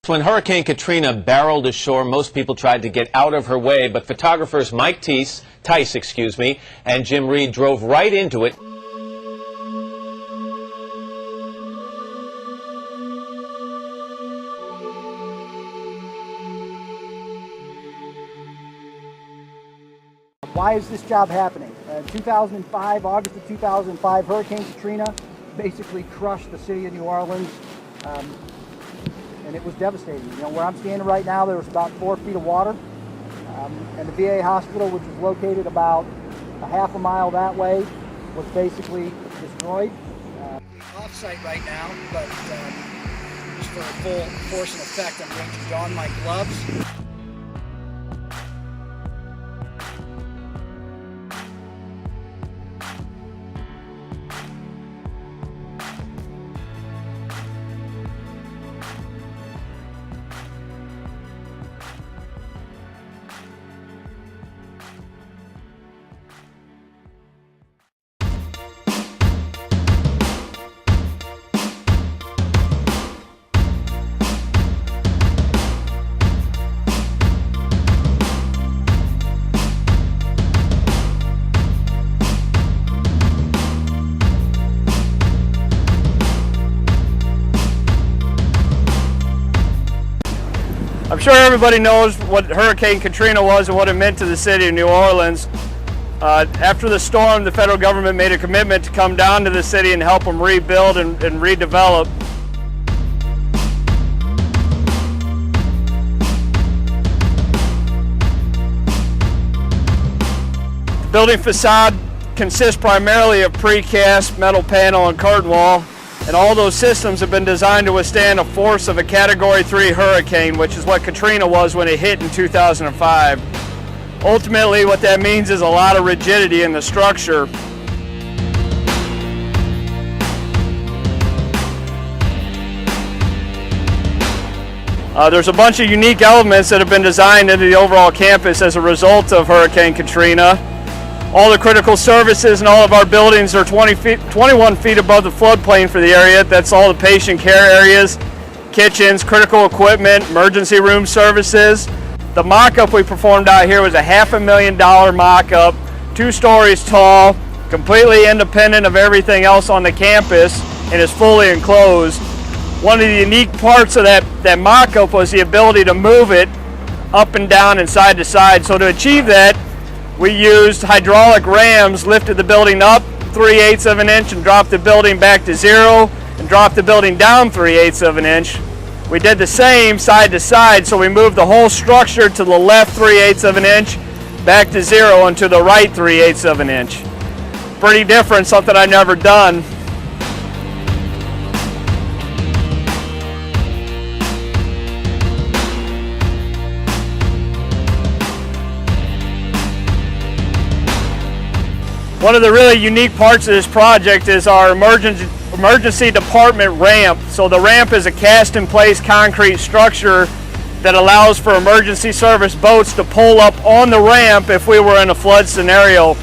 When Hurricane Katrina barreled ashore, most people tried to get out of her way, but photographers Mike Tice, and Jim Reed drove right into it. Why is this job happening? 2005, August of 2005, Hurricane Katrina basically crushed the city of New Orleans, and it was devastating. You know, where I'm standing right now, there was about 4 feet of water, and the VA hospital, which is located about a half a mile that way, was basically destroyed. Off-site right now, but just for full force and effect, I'm going to don my gloves. I'm sure everybody knows what Hurricane Katrina was and what it meant to the city of New Orleans. After the storm, the federal government made a commitment to come down to the city and help them rebuild and redevelop. The building facade consists primarily of precast, metal panel, and curtain wall. And all those systems have been designed to withstand a force of a Category 3 hurricane, which is what Katrina was when it hit in 2005. Ultimately, what that means is a lot of rigidity in the structure. There's a bunch of unique elements that have been designed into the overall campus as a result of Hurricane Katrina. All the critical services and all of our buildings are 21 feet above the floodplain for the area. That's all the patient care areas, kitchens, critical equipment, emergency room services. The mock-up we performed out here was a $500,000 mock-up, 2 stories tall, completely independent of everything else on the campus, and is fully enclosed. One of the unique parts of that mock-up was the ability to move it up and down and side to side. So to achieve that, we used hydraulic rams, lifted the building up 3/8 of an inch and dropped the building back to 0 and dropped the building down 3/8 of an inch. We did the same side to side, so we moved the whole structure to the left 3/8 of an inch, back to 0 and to the right 3/8 of an inch. Pretty different, something I've never done. One of the really unique parts of this project is our emergency department ramp. So the ramp is a cast-in-place concrete structure that allows for emergency service boats to pull up on the ramp if we were in a flood scenario.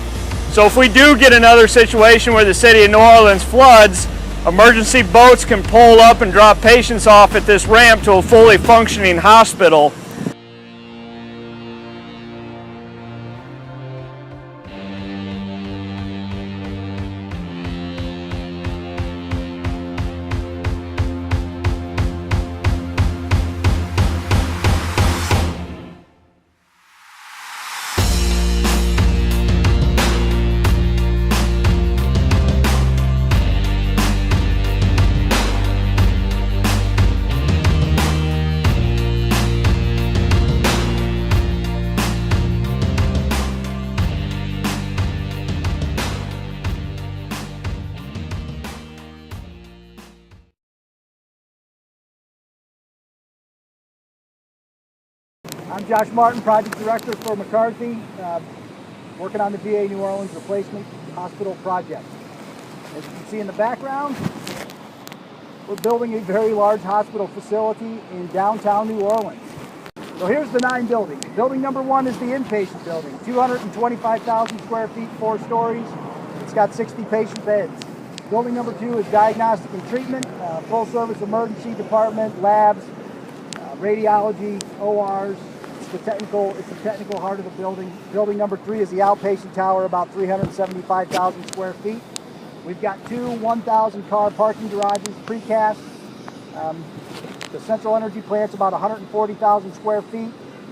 So if we do get another situation where the city of New Orleans floods, emergency boats can pull up and drop patients off at this ramp to a fully functioning hospital. I'm Josh Martin, Project Director for McCarthy, working on the VA New Orleans Replacement Hospital project. As you can see in the background, we're building a very large hospital facility in downtown New Orleans. So here's the 9 buildings. Building number 1 is the inpatient building, 225,000 square feet, 4 stories. It's got 60 patient beds. Building number 2 is diagnostic and treatment, full service emergency department, labs, radiology, ORs. It's the technical heart of the building. Building number 3 is the outpatient tower, about 375,000 square feet. We've got 2 1,000 car parking garages, precast. The central energy plant's about 140,000 square feet.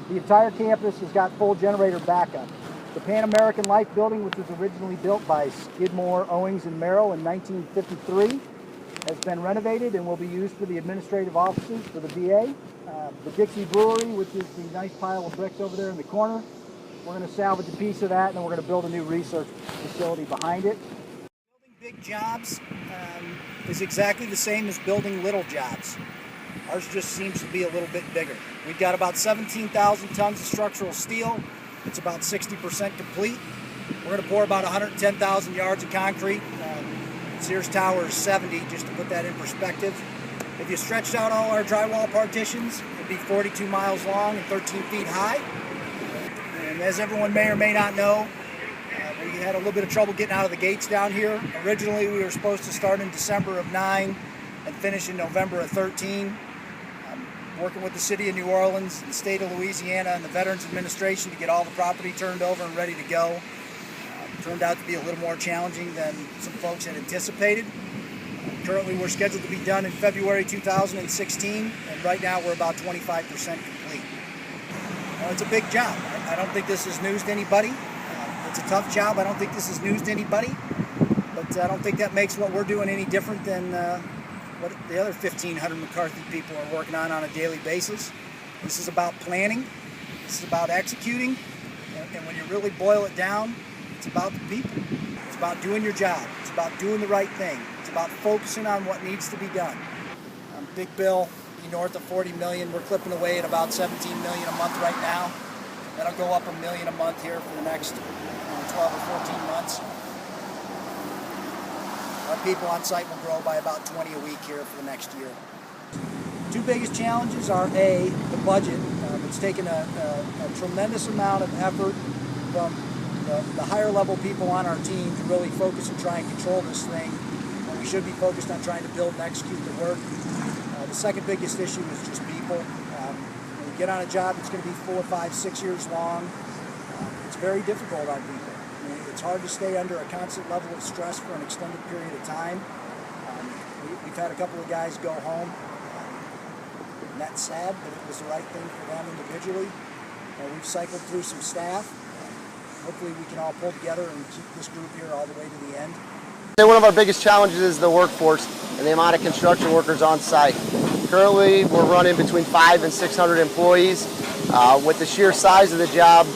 The entire campus has got full generator backup. The Pan American Life building, which was originally built by Skidmore, Owings & Merrill in 1953, has been renovated and will be used for the administrative offices for the VA. The Dixie Brewery, which is the nice pile of bricks over there in the corner, we're going to salvage a piece of that, and then we're going to build a new research facility behind it. Building big jobs is exactly the same as building little jobs. Ours just seems to be a little bit bigger. We've got about 17,000 tons of structural steel. It's about 60% complete. We're going to pour about 110,000 yards of concrete. Sears Tower is 70, just to put that in perspective. If you stretched out all our drywall partitions, it'd be 42 miles long and 13 feet high. And as everyone may or may not know, we had a little bit of trouble getting out of the gates down here. Originally, we were supposed to start in December of 9 and finish in November of 13. Working with the city of New Orleans, the state of Louisiana, and the Veterans Administration to get all the property turned over and ready to go. Turned out to be a little more challenging than some folks had anticipated. Currently, we're scheduled to be done in February 2016, and right now we're about 25% complete. Now, it's a big job. I don't think this is news to anybody. It's a tough job. I don't think this is news to anybody, but I don't think that makes what we're doing any different than what the other 1,500 McCarthy people are working on a daily basis. This is about planning. This is about executing, and when you really boil it down, it's about the people. It's about doing your job. It's about doing the right thing. It's about focusing on what needs to be done. Big bill, be north of 40 million. We're clipping away at about 17 million a month right now. That'll go up $1 million a month here for the next 12 or 14 months. Our people on site will grow by about 20 a week here for the next year. Two biggest challenges are A, the budget. It's taken a tremendous amount of effort from the higher level people on our team to really focus and try and control this thing. We should be focused on trying to build and execute the work. The second biggest issue is just people. When you get on a job that's going to be 4, 5, 6 years long, it's very difficult on people. It's hard to stay under a constant level of stress for an extended period of time. We've had a couple of guys go home. And that's sad, but it was the right thing for them individually. We've cycled through some staff. Hopefully we can all pull together and keep this group here all the way to the end. One of our biggest challenges is the workforce and the amount of construction workers on site. Currently, we're running between 500 and 600 employees. With the sheer size of the job,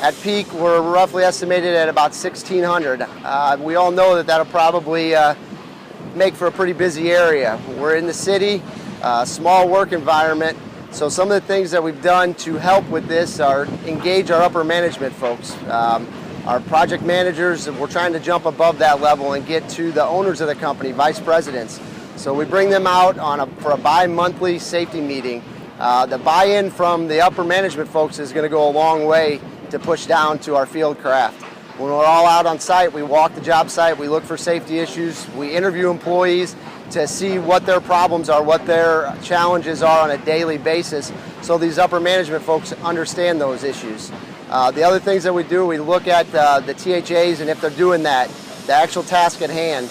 at peak, we're roughly estimated at about 1,600. We all know that that'll probably make for a pretty busy area. We're in the city, small work environment, so some of the things that we've done to help with this are engage our upper management folks. Our project managers, we're trying to jump above that level and get to the owners of the company, vice presidents. So we bring them out for a bi-monthly safety meeting. The buy-in from the upper management folks is going to go a long way to push down to our field craft. When we're all out on site, we walk the job site, we look for safety issues, we interview employees to see what their problems are, what their challenges are on a daily basis, so these upper management folks understand those issues. The other things that we do, we look at the THAs and if they're doing that, the actual task at hand.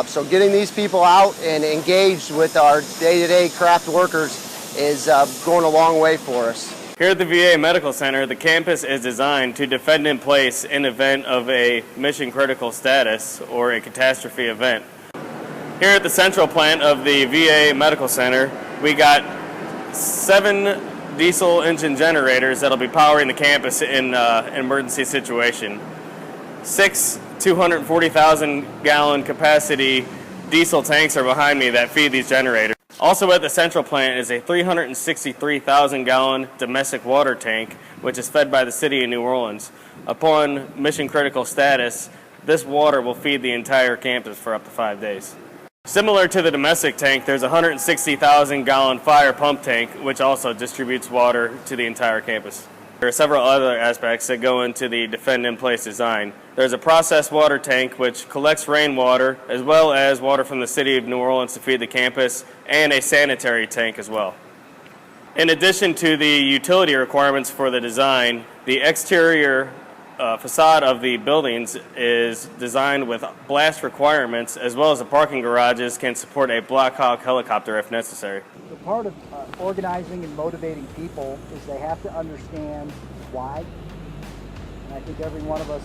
So getting these people out and engaged with our day-to-day craft workers is going a long way for us. Here at the VA Medical Center, the campus is designed to defend in place in event of a mission critical status or a catastrophe event. Here at the central plant of the VA Medical Center, we got 7 diesel engine generators that'll be powering the campus in an emergency situation. 6 240,000 gallon capacity diesel tanks are behind me that feed these generators. Also at the central plant is a 363,000 gallon domestic water tank, which is fed by the city of New Orleans. Upon mission critical status, this water will feed the entire campus for up to 5 days. Similar to the domestic tank, there's a 160,000 gallon fire pump tank, which also distributes water to the entire campus. There are several other aspects that go into the defend in place design. There's a processed water tank which collects rainwater as well as water from the city of New Orleans to feed the campus, and a sanitary tank as well. In addition to the utility requirements for the design, the exterior facade of the buildings is designed with blast requirements, as well as the parking garages can support a Black Hawk helicopter if necessary. The part of organizing and motivating people is they have to understand why. And I think every one of us,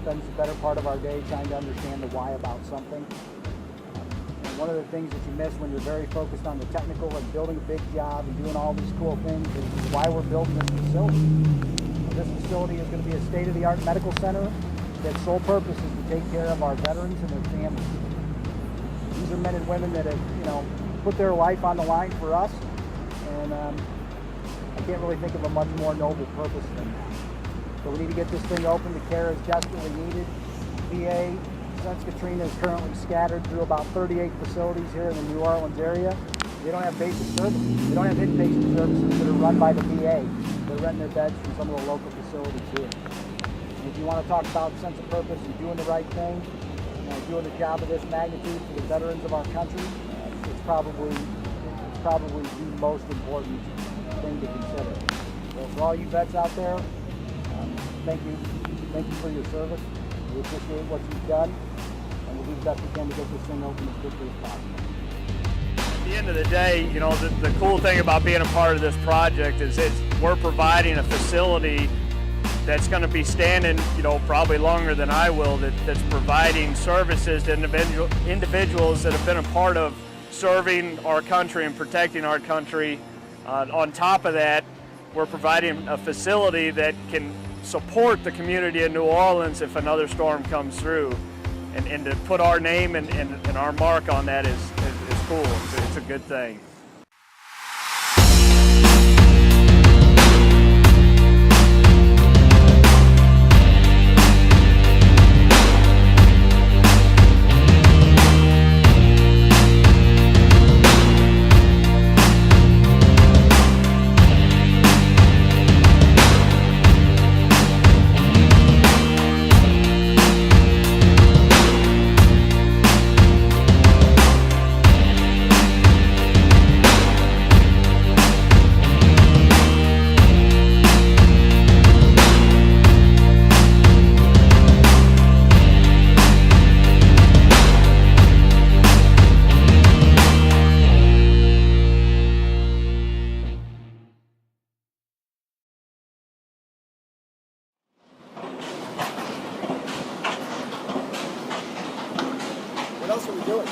spends the better part of our day trying to understand the why about something. And one of the things that you miss when you're very focused on the technical and building a big job and doing all these cool things is why we're building this facility. This facility is going to be a state-of-the-art medical center that's sole purpose is to take care of our veterans and their families. These are men and women that have, put their life on the line for us, and I can't really think of a much more noble purpose than that. So we need to get this thing open. The care is desperately needed. VA, since Katrina, is currently scattered through about 38 facilities here in the New Orleans area. They don't have basic services. They don't have inpatient services that are run by the VA. They're renting their beds from some of the local facilities here. And if you want to talk about sense of purpose and doing the right thing, doing a job of this magnitude for the veterans of our country, it's probably the most important thing to consider. So for all you vets out there, thank you. Thank you for your service. We appreciate what you've done, and we'll do the best we can to get this thing open as quickly as possible. At the end of the day, the cool thing about being a part of this project is we're providing a facility that's going to be standing, probably longer than I will, that's providing services to individuals that have been a part of serving our country and protecting our country. On top of that, we're providing a facility that can support the community in New Orleans if another storm comes through. And to put our name and our mark on that is cool. It's a good thing. What else are we doing?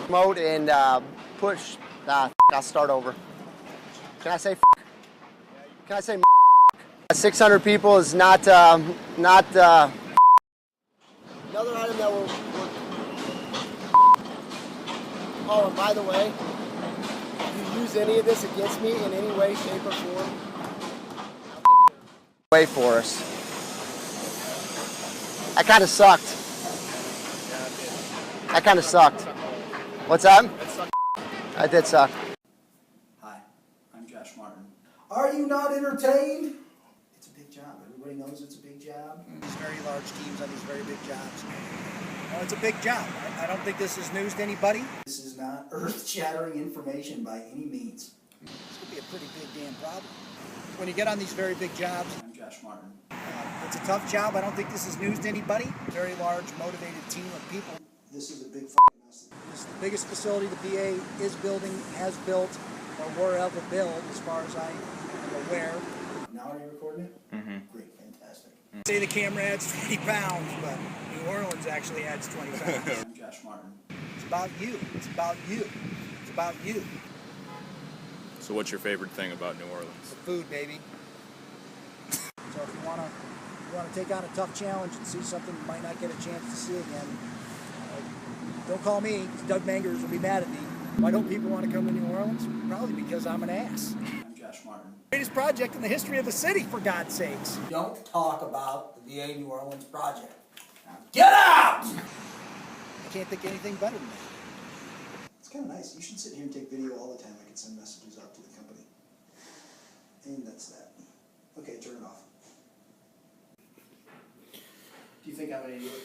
Promote and push. I'll start over. Can I say? Can I say? 600 people is not. Another item that we're. Oh, and by the way, if you use any of this against me in any way, shape, or form, way for us. That kind of sucked. That kind of sucked. What's that? That did suck. Hi, I'm Josh Martin. Are you not entertained? It's a big job. Everybody knows it's a big job. These very large teams on these very big jobs. Well, it's a big job. I don't think this is news to anybody. This is not earth-shattering information by any means. This could be a pretty big damn problem. When you get on these very big jobs, I'm Josh Martin. It's a tough job. I don't think this is news to anybody. Very large, motivated team of people. This is a big fucking mess. This is the biggest facility the VA is building, has built, or will ever build, as far as I am aware. Now are you recording it? Mm-hmm. Great, fantastic. Say the camera adds 20 pounds, but New Orleans actually adds 20 pounds. I'm Josh Martin. It's about you. It's about you. It's about you. So what's your favorite thing about New Orleans? The food, baby. So if you want to take on a tough challenge and see something you might not get a chance to see again, don't call me, because Doug Mangers will be mad at me. Why don't people want to come to New Orleans? Probably because I'm an ass. I'm Josh Martin. Greatest project in the history of the city, for God's sakes. Don't talk about the VA New Orleans project. Now get out! I can't think of anything better than that. It's kind of nice. You should sit here and take video all the time. I can send messages out to the company. And that's that. Okay, turn it off. Do you think I'm an idiot?